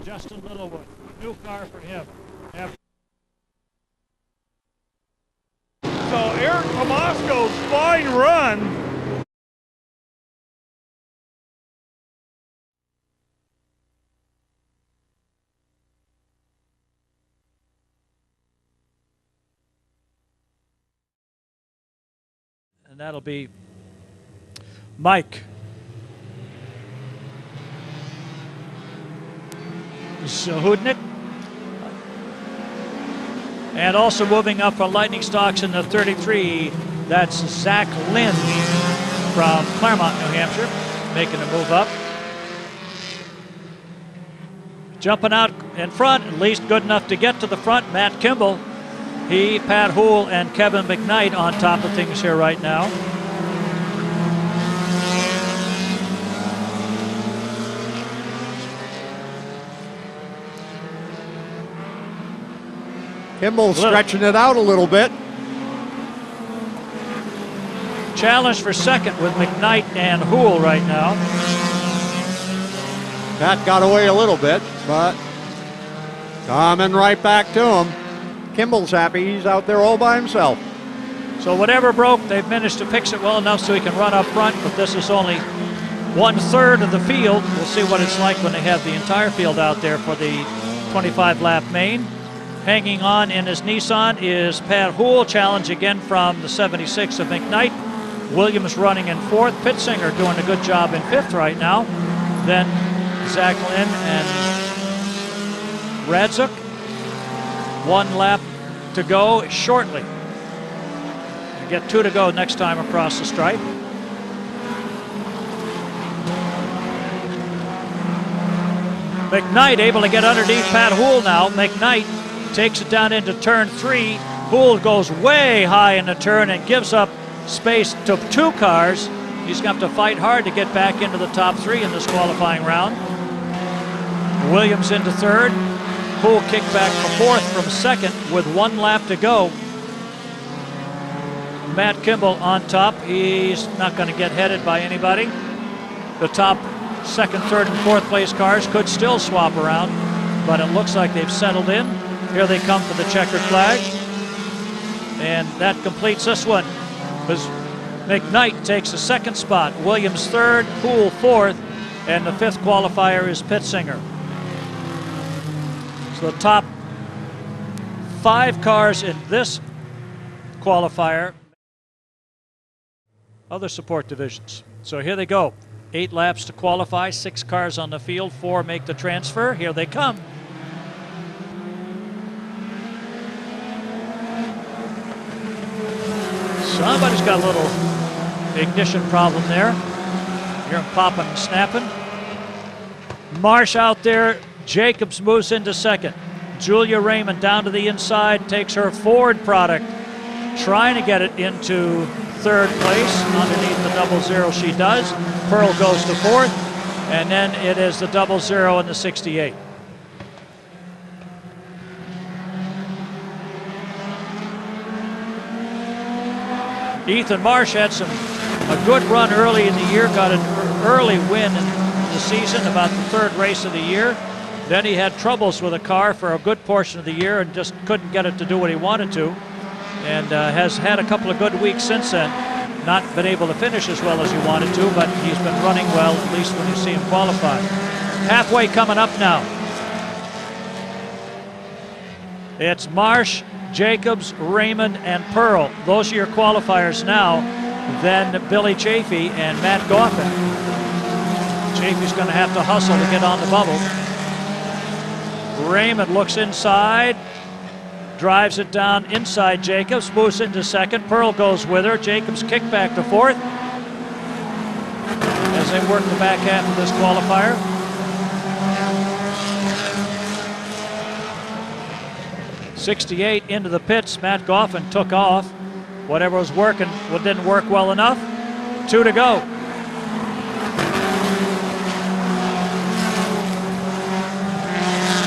Justin Littlewood. New car for him. So Eric Tomasco's fine run. And that'll be Mike Zahudnik. And also moving up from Lightning Stocks in the 33, that's Zach Lynn from Claremont, New Hampshire, making a move up. Jumping out in front, at least good enough to get to the front, Matt Kimball. He, Pat Houle, and Kevin McKnight on top of things here right now. Kimball's stretching it out a little bit. Challenge for second with McKnight and Houle right now. Pat got away a little bit, but coming right back to him. Kimball's happy he's out there all by himself. So whatever broke, they've managed to fix it well enough so he can run up front, but this is only 1/3 of the field. We'll see what it's like when they have the entire field out there for the 25-lap main. Hanging on in his Nissan is Pat Houle, challenge again from the 76 of McKnight. Williams running in 4th. Pittsinger doing a good job in 5th right now. Then Zach Lynn and Radzuk. 1 lap to go shortly. You get 2 to go next time across the stripe. McKnight able to get underneath Pat Houle now. McKnight takes it down into turn 3. Houle goes way high in the turn and gives up space to 2 cars. He's going to have to fight hard to get back into the top 3 in this qualifying round. Williams into 3rd. Houle kicked back for 4th from 2nd with 1 lap to go. Matt Kimball on top. He's not going to get headed by anybody. The top 2nd, 3rd, and 4th place cars could still swap around, but it looks like they've settled in. Here they come for the checkered flag. And that completes this one. As McKnight takes the 2nd spot, Williams 3rd, Houle 4th, and the 5th qualifier is Pittsinger. So the top 5 cars in this qualifier, other support divisions. So here they go. 8 laps to qualify, 6 cars on the field, 4 make the transfer. Here they come. Somebody's got a little ignition problem there. Hear him popping and snapping. Marsh out there. Jacobs moves into 2nd. Julia Raymond down to the inside, takes her Ford product, trying to get it into 3rd place. Underneath the 00 she does. Pearl goes to 4th, and then it is the 00 and the 68. Ethan Marsh had a good run early in the year, got an early win in the season, about the 3rd race of the year. Then he had troubles with a car for a good portion of the year and just couldn't get it to do what he wanted to, and has had a couple of good weeks since then. Not been able to finish as well as he wanted to, but he's been running well, at least when you see him qualify. Halfway coming up now. It's Marsh, Jacobs, Raymond, and Pearl. Those are your qualifiers now. Then Billy Chafee and Matt Goffin. Chafee's going to have to hustle to get on the bubble. Raymond looks inside, drives it down inside Jacobs, moves into 2nd. Pearl goes with her. Jacobs kick back to 4th as they work the back half of this qualifier. '68 into the pits. Matt Goffin took off. Whatever was working didn't work well enough. 2 to go.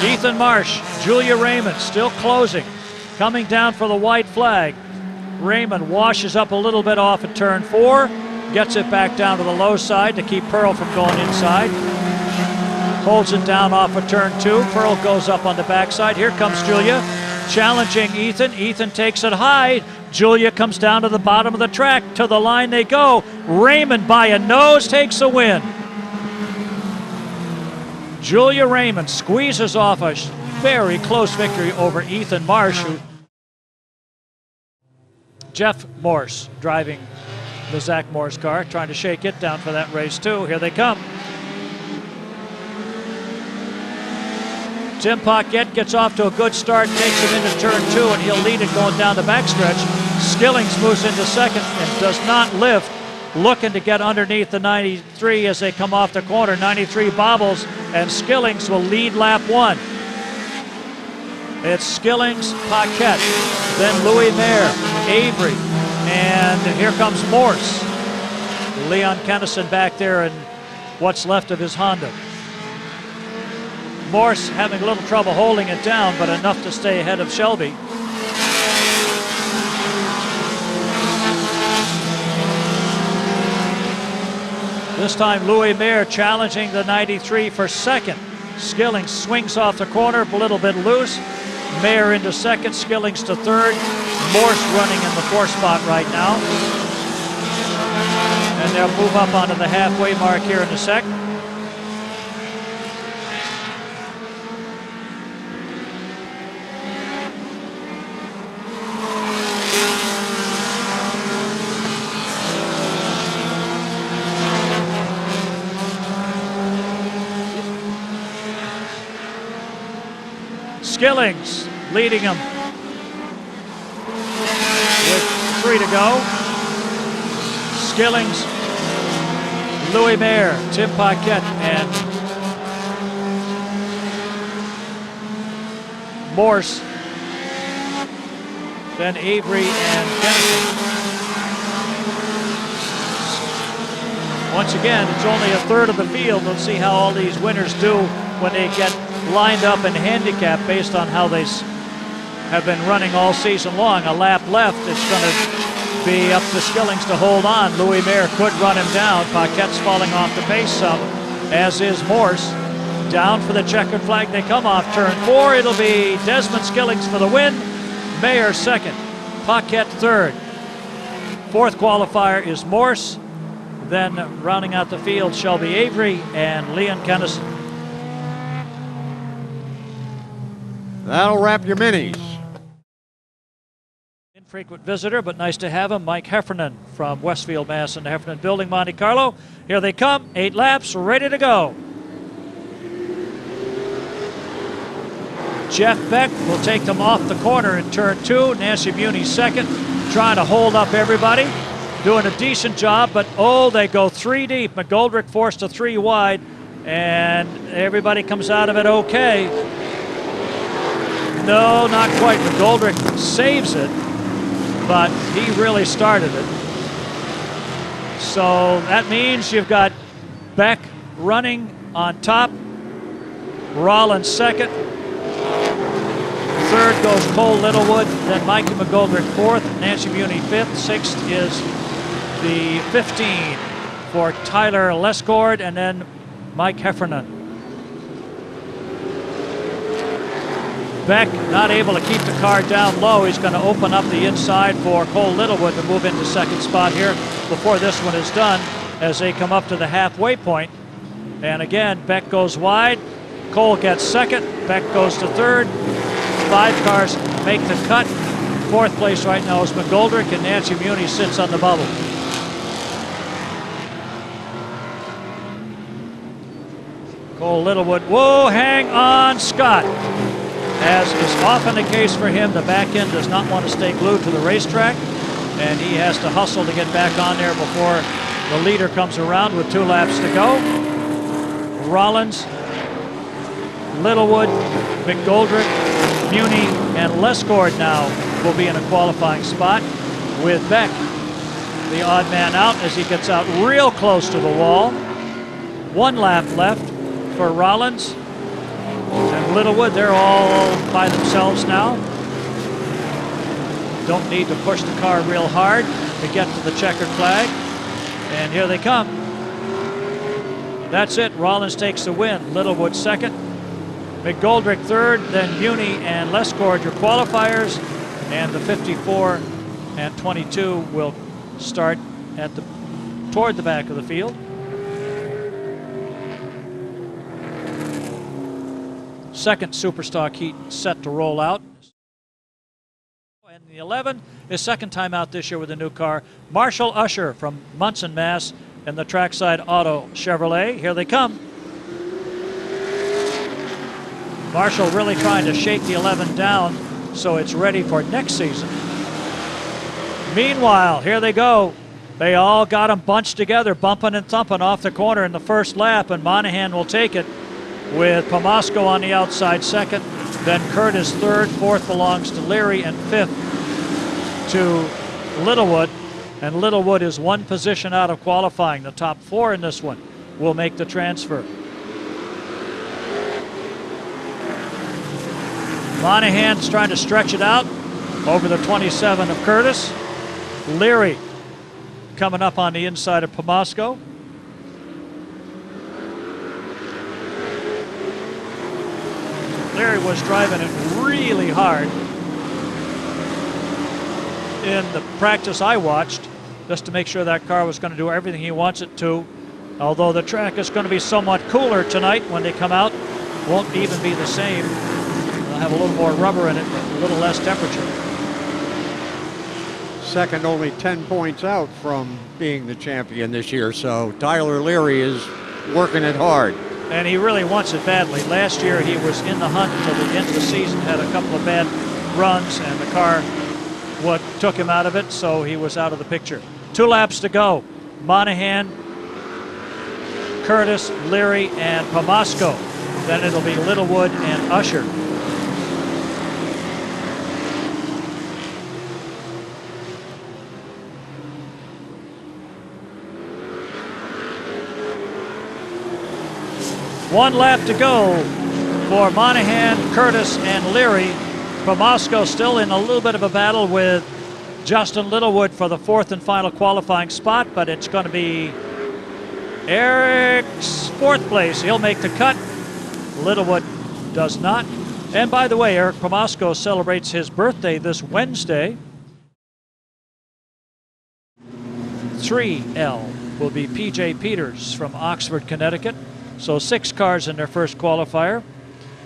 Ethan Marsh, Julia Raymond still closing, coming down for the white flag. Raymond washes up a little bit off at turn 4, gets it back down to the low side to keep Pearl from going inside. holds it down off of turn 2. Pearl goes up on the backside. Here comes Julia, challenging Ethan. Ethan takes it high. Julia comes down to the bottom of the track. To the line they go. Raymond by a nose takes a win. Julia Raymond squeezes off a very close victory over Ethan Marsh. Jeff Morse driving the Zach Morse car, trying to shake it down for that race too. Here they come. Tim Paquette gets off to a good start, takes it into turn 2, and he'll lead it going down the backstretch. Skillings moves into second and does not lift, looking to get underneath the 93 as they come off the corner. 93 bobbles, and Skillings will lead lap 1. It's Skillings, Paquette, then Louis Mayer, Avery, and here comes Morse. Leon Kennison back there in what's left of his Honda. Morse having a little trouble holding it down, but enough to stay ahead of Shelby. This time Louis Mayer challenging the 93 for second. Skillings swings off the corner, a little bit loose. Mayer into second, Skillings to third. Morse running in the 4th spot right now. And they'll move up onto the halfway mark here in a sec. Skillings leading them with 3 to go. Skillings, Louis Mayer, Tim Paquette, and Morse. Then Avery and Kennison. Once again, it's only a third of the field. Let's see how all these winners do when they get lined up in handicap based on how they have been running all season long. A lap left, it's going to be up to Skillings to hold on. Louis Mayer could run him down. Paquette's falling off the pace some, as is Morse. Down for the checkered flag. They come off turn 4. It'll be Desmond Skillings for the win. Mayer second. Paquette third. 4th qualifier is Morse. Then rounding out the field, Shelby Avery and Leon Kennison. That'll wrap your minis. Infrequent visitor, but nice to have him. Mike Heffernan from Westfield, Mass. in the Heffernan Building, Monte Carlo. Here they come. 8 laps, ready to go. Jeff Beck will take them off the corner in turn 2. Nancy Muni second, trying to hold up everybody. Doing a decent job, but oh, they go 3 deep. McGoldrick forced to 3 wide, and everybody comes out of it okay. No, not quite. McGoldrick saves it, but he really started it. So that means you've got Beck running on top, Rollins second. Third goes Cole Littlewood, then Mikey McGoldrick 4th, Nancy Muni 5th, 6th is the 15 for Tyler Lescord, and then Mike Heffernan. Beck not able to keep the car down low. He's going to open up the inside for Cole Littlewood to move into second spot here before this one is done as they come up to the halfway point. And again, Beck goes wide. Cole gets second. Beck goes to third. 5 cars make the cut. 4th place right now is McGoldrick, and Nancy Muni sits on the bubble. Cole Littlewood, whoa, hang on, Scott. As is often the case for him, the back end does not want to stay glued to the racetrack, and he has to hustle to get back on there before the leader comes around with 2 laps to go. Rollins, Littlewood, McGoldrick, Muni, and Lescord now will be in a qualifying spot with Beck, the odd man out as he gets out real close to the wall. 1 lap left for Rollins and Littlewood. They're all by themselves now. Don't need to push the car real hard to get to the checkered flag. And here they come. That's it. Rollins takes the win. Littlewood second. McGoldrick third. Then Muni and Lesgord your qualifiers. And the 54 and 22 will start toward the back of the field. Second Superstock heat set to roll out. And the 11 is second time out this year with a new car. Marshall Usher from Munson, Mass. And the Trackside Auto Chevrolet. Here they come. Marshall really trying to shake the 11 down so it's ready for next season. Meanwhile, here they go. They all got them bunched together, bumping and thumping off the corner in the first lap, and Monahan will take it with Pomasco on the outside second, then Curtis third, fourth belongs to Leary, and fifth to Littlewood. And Littlewood is one position out of qualifying. The top four in this one will make the transfer. Monahan's trying to stretch it out over the 27 of Curtis. Leary coming up on the inside of Pomasco. Leary was driving it really hard in the practice I watched, just to make sure that car was going to do everything he wants it to. Although the track is going to be somewhat cooler tonight when they come out, won't even be the same. They'll have a little more rubber in it, but a little less temperature. Second, only 10 points out from being the champion this year, so Tyler Leary is working it hard. And he really wants it badly. Last year he was in the hunt until the end of the season, had a couple of bad runs, and the car took him out of it, so he was out of the picture. 2 laps to go. Monahan, Curtis, Leary, and Pomasco. Then it'll be Littlewood and Usher. One lap to go for Monahan, Curtis, and Leary. Pomasco still in a little bit of a battle with Justin Littlewood for the fourth and final qualifying spot, but it's going to be Eric's fourth place. He'll make the cut. Littlewood does not. And by the way, Eric Pomasco celebrates his birthday this Wednesday. 3L will be PJ Peters from Oxford, Connecticut. So 6 cars in their first qualifier.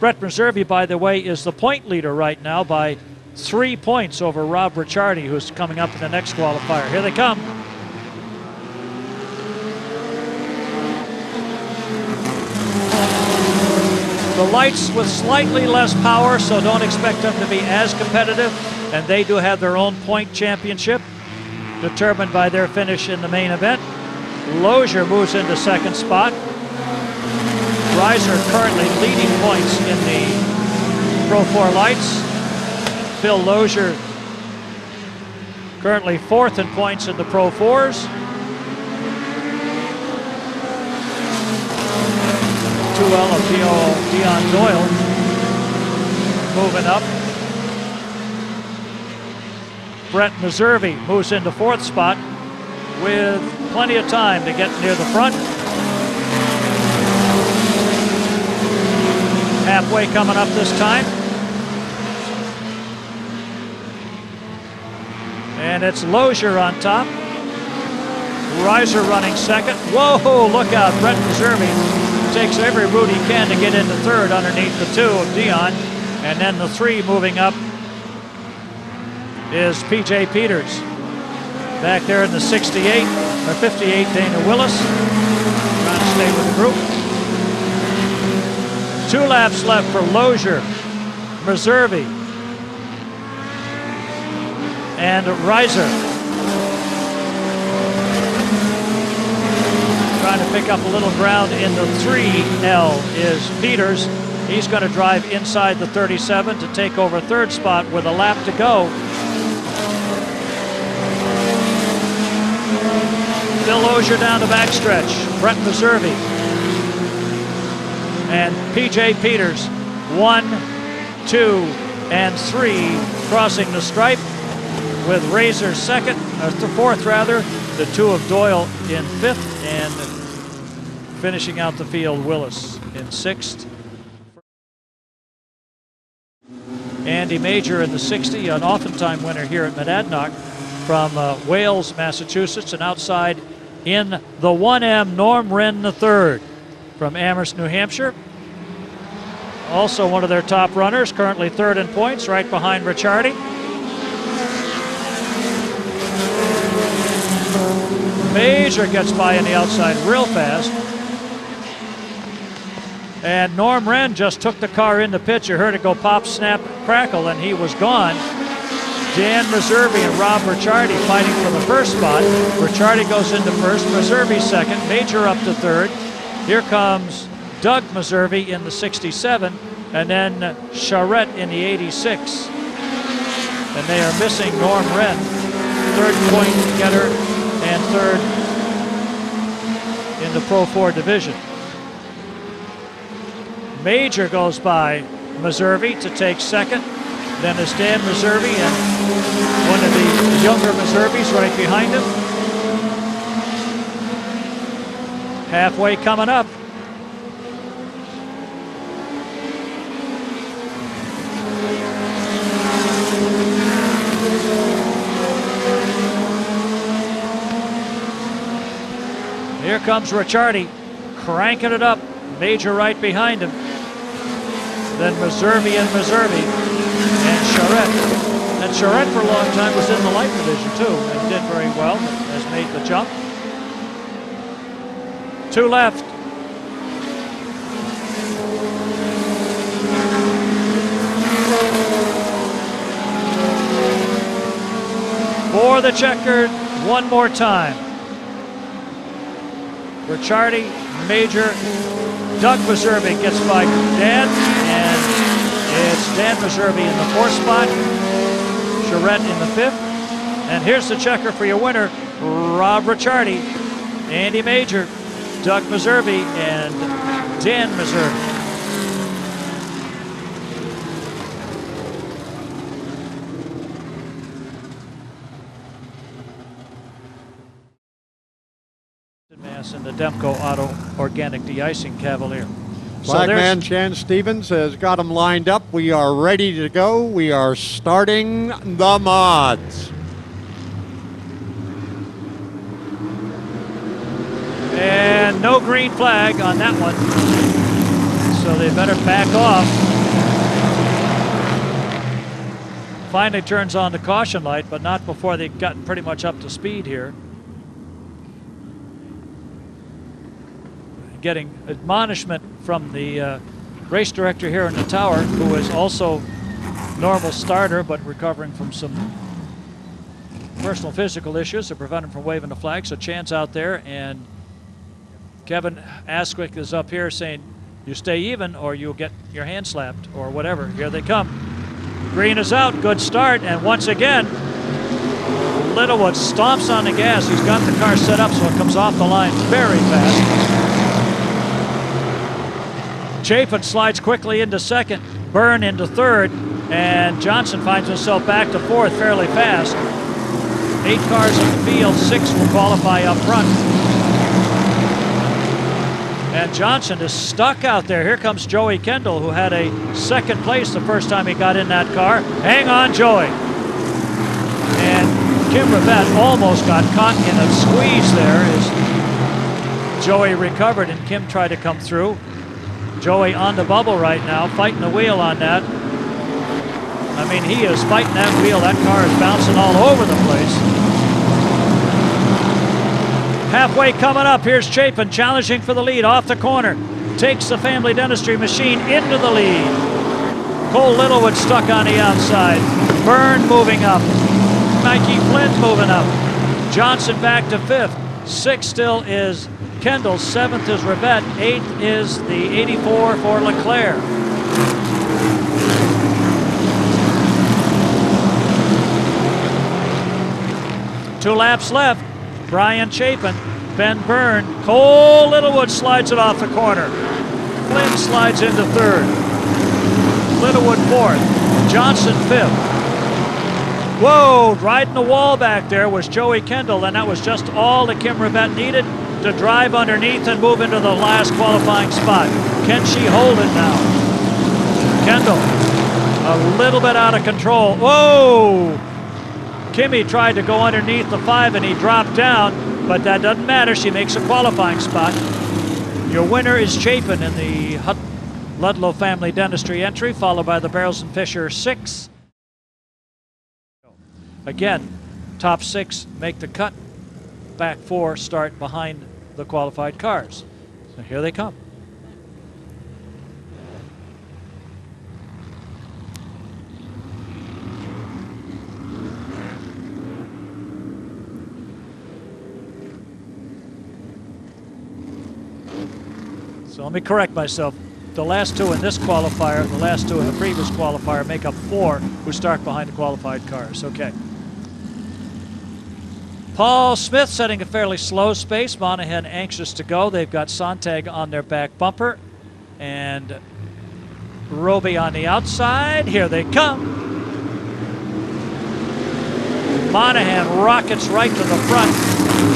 Brett Meservey, by the way, is the point leader right now by 3 points over Rob Ricciardi, who's coming up in the next qualifier. Here they come. The lights with slightly less power, so don't expect them to be as competitive. And they do have their own point championship, determined by their finish in the main event. Lozier moves into second spot. Reiser currently leading points in the Pro 4 lights. Phil Lozier currently fourth in points in the Pro 4s. 2L of Dion Doyle moving up. Brett Meservey moves into fourth spot with plenty of time to get near the front. Halfway coming up this time. And it's Lozier on top. Reiser running second. Whoa, look out. Brett Meservey takes every route he can to get into third underneath the 2 of Dion. And then the 3 moving up is PJ Peters. Back there in the 68, or 58, Dana Willis. Trying to stay with the group. 2 laps left for Lozier, Meservey, and Reiser. Trying to pick up a little ground in the 3L is Peters. He's going to drive inside the 37 to take over third spot with a lap to go. Phil Lozier down the backstretch. Brett Meservey and PJ Peters, 1, 2, and 3 crossing the stripe with Razor second, or fourth rather, the 2 of Doyle in fifth, and Finishing out the field, Willis in 6th. Andy Major in the 60, an oftentimes winner here at Monadnock from Wales, Massachusetts, and outside in the 1M, Norm Wren III from Amherst, New Hampshire. Also one of their top runners, currently 3rd in points, right behind Ricciardi. Major gets by on the outside real fast. And Norm Wren just took the car into pitch. You heard it go pop, snap, crackle, and he was gone. Dan Meserve and Rob Ricciardi fighting for the first spot. Ricciardi goes into first, Meserve second, Major up to 3rd. Here comes Doug Meserve in the 67, and then Charette in the 86. And they are missing Norm Wren, 3rd point getter and 3rd in the Pro 4 division. Major goes by Meserve to take 2nd. Then is Dan Meserve and one of the younger Meserves right behind him. Halfway coming up. Here comes Ricciardi, cranking it up. Major right behind him. Then Meserve and Charette. And Charette for a long time was in the light division too and did very well, has made the jump. 2 left. For the checkered, one more time. Ricciardi, Major, Doug Meserve gets by Dan, and it's Dan Meserve in the 4th spot, Charette in the 5th, and here's the checker for your winner, Rob Ricciardi, Andy Major, Doug Meserve, and Dan Meserve. In the Demco Auto Organic De-icing Cavalier. Flagman Chan Stevens has got them lined up. We are ready to go. We are starting the mods. And no green flag on that one, so they better back off. Finally turns on the caution light, but not before they've gotten pretty much up to speed here. Getting admonishment from the race director here in the tower, who is also normal starter but recovering from some personal physical issues that prevent him from waving the flag. So Chan's out there, and Kevin Asquick is up here saying, you stay even or you'll get your hand slapped or whatever. Here they come. Green is out, good start, and once again Littlewood stomps on the gas. He's got the car set up so it comes off the line very fast. Chapin slides quickly into 2nd, Byrne into 3rd, and Johnson finds himself back to 4th fairly fast. 8 cars in the field, 6 will qualify up front. And Johnson is stuck out there. Here comes Joey Kendall, who had a 2nd place the first time he got in that car. Hang on, Joey. And Kim Rivette almost got caught in a squeeze there as Joey recovered and Kim tried to come through. Joey on the bubble right now, fighting the wheel on that. I mean, he is fighting that wheel. That car is bouncing all over the place. Halfway coming up, here's Chapin challenging for the lead off the corner. Takes the Family Dentistry machine into the lead. Cole Littlewood stuck on the outside. Byrne moving up. Mikey Flint moving up. Johnson back to 5th. 6th still is Kendall, 7th is Rivette, 8th is the 84 for Leclerc. Two laps left. Brian Chapin, Ben Byrne, Cole Littlewood slides it off the corner. Flynn slides into 3rd. Littlewood 4th. Johnson 5th. Whoa, riding the wall back there was Joey Kendall, and that was just all that Kim Rivette needed. to drive underneath and move into the last qualifying spot. Can she hold it now? Kendall, a little bit out of control. Whoa! Kimmy tried to go underneath the 5 and he dropped down, but that doesn't matter. She makes a qualifying spot. Your winner is Chapin in the Ludlow Family Dentistry entry, followed by the Barrows and Fisher 6. Again, top 6 make the cut. Back 4 start behind the qualified cars. So here they come. So let me correct myself. The last 2 in this qualifier, the last 2 in the previous qualifier make up 4 who start behind the qualified cars. Okay. Paul Smith setting a fairly slow space. Monahan anxious to go. They've got Sontag on their back bumper. And Roby on the outside. Here they come. Monahan rockets right to the front.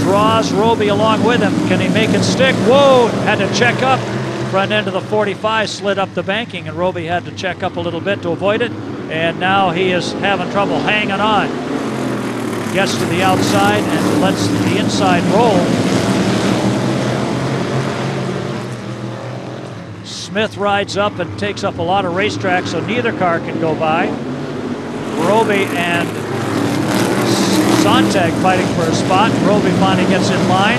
Draws Roby along with him. Can he make it stick? Whoa! Had to check up. Front end of the 45 slid up the banking, and Roby had to check up a little bit to avoid it. And now he is having trouble hanging on. Gets to the outside and lets the inside roll. Smith rides up and takes up a lot of racetrack, so neither car can go by. Roby and Sontag fighting for a spot. Roby finally gets in line.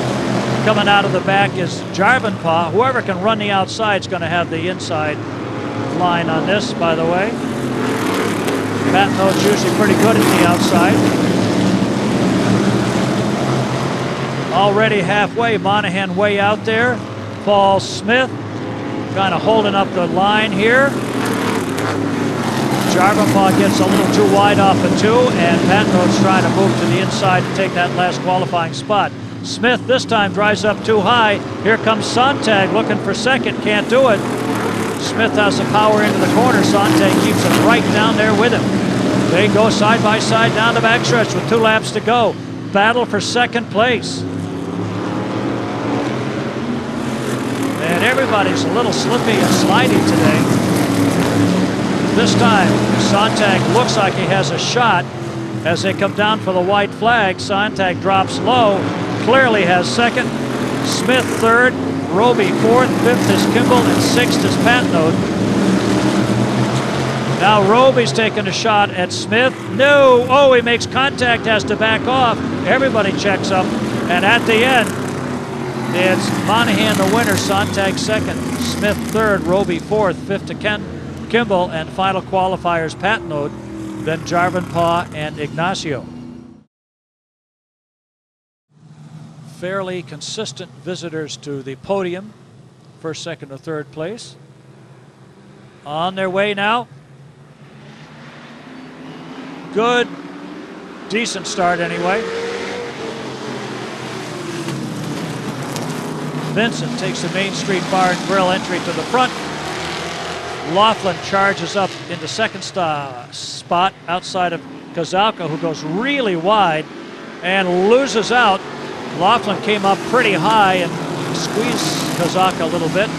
Coming out of the back is Jarvenpaugh. Whoever can run the outside is going to have the inside line on this, by the way. Patnode's usually pretty good at the outside. Already halfway, Monahan way out there. Paul Smith kind of holding up the line here. Jarvenpaugh gets a little too wide off the 2, and Patnode's trying to move to the inside to take that last qualifying spot. Smith this time drives up too high. Here comes Sontag looking for second, can't do it. Smith has the power into the corner. Sontag keeps it right down there with him. They go side by side down the backstretch with 2 laps to go. Battle for second place. And everybody's a little slippy and slidey today. This time, Sontag looks like he has a shot. As they come down for the white flag, Sontag drops low. Clearly has second. Smith third. Roby 4th. 5th is Kimball. And 6th is Patnode. Now Roby's taking a shot at Smith. No! Oh, he makes contact, has to back off. Everybody checks up. And at the end, it's Monahan the winner, Sontag second, Smith third, Roby 4th, 5th to Kimball, and final qualifiers Patnode, then Jarvenpaugh and Ignacio. Fairly consistent visitors to the podium, first, second, or third place. On their way now. Good, decent start anyway. Vincent takes the Main Street Bar and Grill entry to the front. Laughlin charges up into second spot outside of Kozauka, who goes really wide and loses out. Laughlin came up pretty high and squeezed Kozauka a little bit.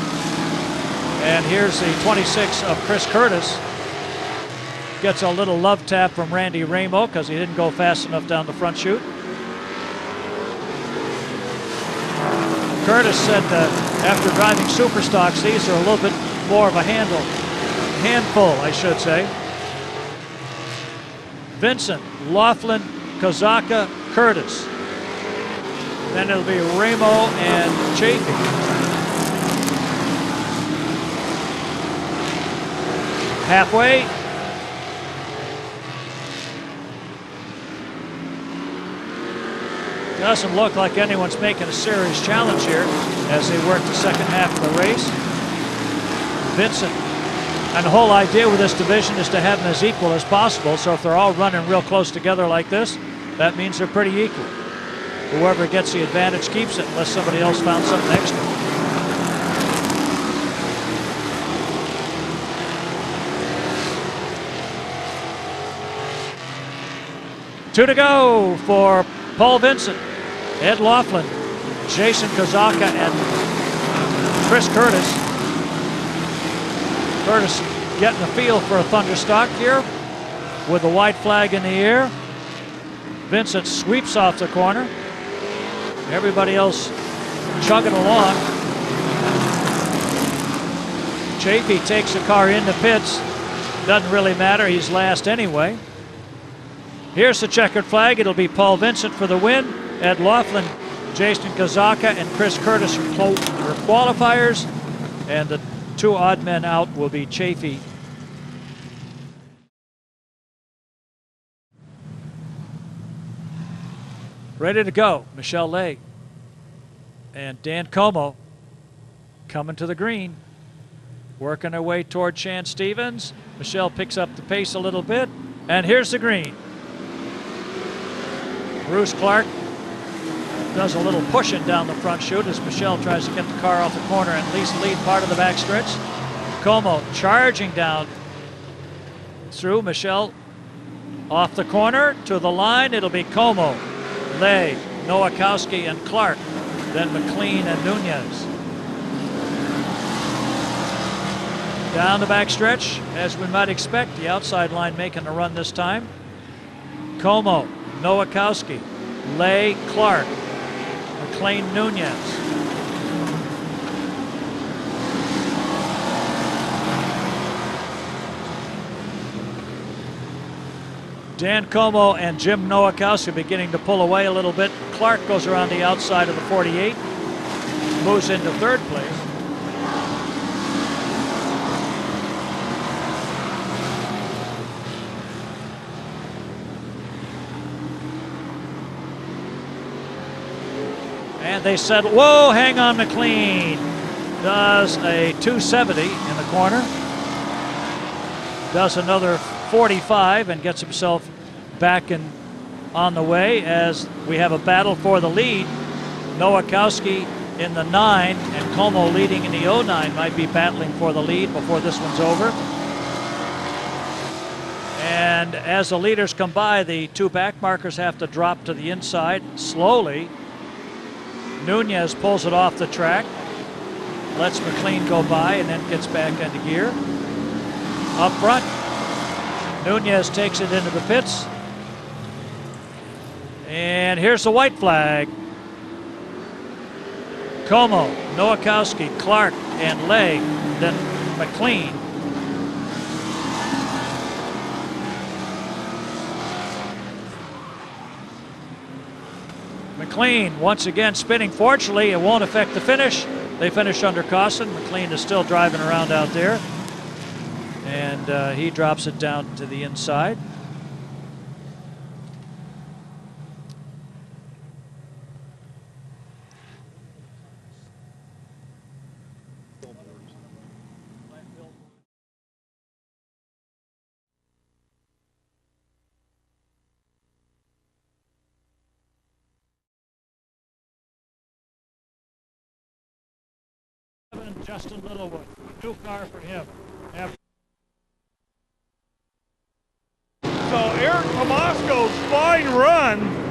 And here's the 26 of Chris Curtis. Gets a little love tap from Randy Ramo because he didn't go fast enough down the front chute. Curtis said after driving super stocks, these are a little bit more of a handful, I should say. Vincent, Laughlin, Kozauka, Curtis. Then it'll be Ramo and Chafee. Halfway. Doesn't look like anyone's making a serious challenge here as they work the second half of the race. Vincent, and the whole idea with this division is to have them as equal as possible, so if they're all running real close together like this, that means they're pretty equal. Whoever gets the advantage keeps it unless somebody else found something extra. Two to go for Paul Vincent. Ed Laughlin Jason Kozaka and Chris Curtis. Curtis getting a feel for a Thunderstock here with the white flag in the air. Vincent sweeps off the corner. Everybody else chugging along. Chafee takes the car into pits. Doesn't really matter, he's last anyway. Here's the checkered flag. It'll be Paul Vincent for the win. Ed Laughlin, Jason Kozaka, and Chris Curtis are qualifiers. And the two odd men out will be Chafee. Ready to go, Michelle Lay and Dan Como coming to the green, working their way toward Chan Stevens. Michelle picks up the pace a little bit, and here's the green. Bruce Clark does a little pushing down the front chute as Michelle tries to get the car off the corner and at least lead part of the backstretch. Como charging down through. Michelle off the corner to the line. It'll be Como, Lay, Nowakowski, and Clark. Then McLean and Nunez. Down the backstretch, as we might expect, the outside line making a run this time. Como, Nowakowski, Lay, Clark, McLean, Nunez. Dan Como and Jim Nowakowski beginning to pull away a little bit. Clark goes around the outside of the 48, moves into third place. And they said, whoa, hang on, McLean. Does a 270 in the corner. Does another 45 and gets himself back in on the way as we have a battle for the lead. Nowakowski in the 9 and Como leading in the 09 might be battling for the lead before this one's over. And as the leaders come by, the two back markers have to drop to the inside slowly. Nunez pulls it off the track, lets McLean go by, and then gets back into gear. Up front, Nunez takes it into the pits. And here's the white flag. Como, Nowakowski, Clark, and Lay, then McLean. McLean once again spinning. Fortunately, it won't affect the finish. They finish under caution. McLean is still driving around out there. And he drops it down to the inside. Justin Littlewood, new car for him. So Eric Tomasco's fine run